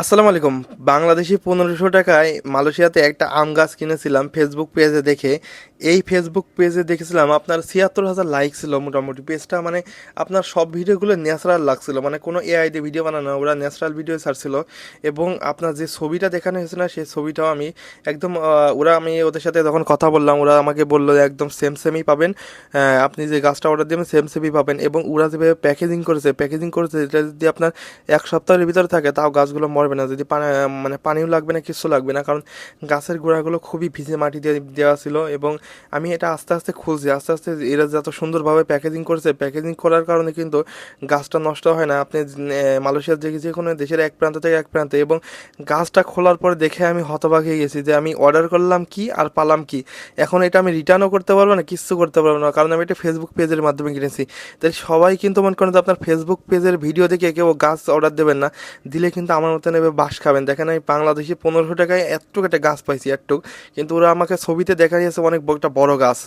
আসসালামু আলাইকুম। বাংলাদেশি ১৫০০ টাকায় মালয়েশিয়াতে একটা আম গাছ কিনেছিলাম ফেসবুক পেজে দেখে। এই ফেসবুক পেজে দেখেছিলাম আপনার ৭৬,০০০ লাইক ছিল মোটামুটি। পেজটা মানে আপনার সব ভিডিওগুলো ন্যাচারাল লাগছিল, মানে কোনো এআই দিয়ে ভিডিও বানানো না, ওরা ন্যাচারাল ভিডিও ছাড়ছিল। এবং আপনার যে ছবিটা দেখানো হয়েছে না, সেই ছবিটাও আমি একদম আমি ওদের সাথে যখন কথা বললাম, ওরা আমাকে বললো যে একদম সেম সেমই পাবেন। আপনি যে গাছটা অর্ডার দেবেন সেম সেমই পাবেন। এবং ওরা যেভাবে প্যাকেজিং করেছে এটা যদি আপনার ১ সপ্তাহের ভিতরে থাকে তাও গাছগুলো মরবে না, যদি মানে পানিও লাগবে না, কিছু লাগবে না, কারণ গাছের গোড়াগুলো খুবই ভিজে মাটি দিয়ে দেওয়া ছিল। এবং আমি এটা আস্তে আস্তে খুঁজছি, আস্তে আস্তে এরা যত সুন্দরভাবে প্যাকেজিং করেছে, প্যাকেজিং করার কারণে কিন্তু গাছটা নষ্ট হয় না। আপনি মালয়েশিয়ার যে কোনো দেশের এক প্রান্ত থেকে এক প্রান্তে, এবং গাছটা খোলার পরে দেখে আমি হতবাক হয়ে গেছি যে আমি অর্ডার করলাম কি আর পালাম কি। এখন এটা আমি রিটার্নও করতে পারবো না, কিচ্ছু করতে পারবো না, কারণ আমি এটা ফেসবুক পেজের মাধ্যমে কিনেছি। তাই সবাই কিন্তু মনে করেন যে আপনার ফেসবুক পেজের ভিডিও দেখে কেউ গাছ অর্ডার দেবেন না, দিলে কিন্তু আমার মতন এবার বাঁশ খাবেন। দেখেন আমি বাংলাদেশি ১৫০০ টাকায় এতটুকু একটা গাছ পাইছি, একটু, কিন্তু ওরা আমাকে ছবিতে দেখাইছে অনেক একটা বড় গাছ।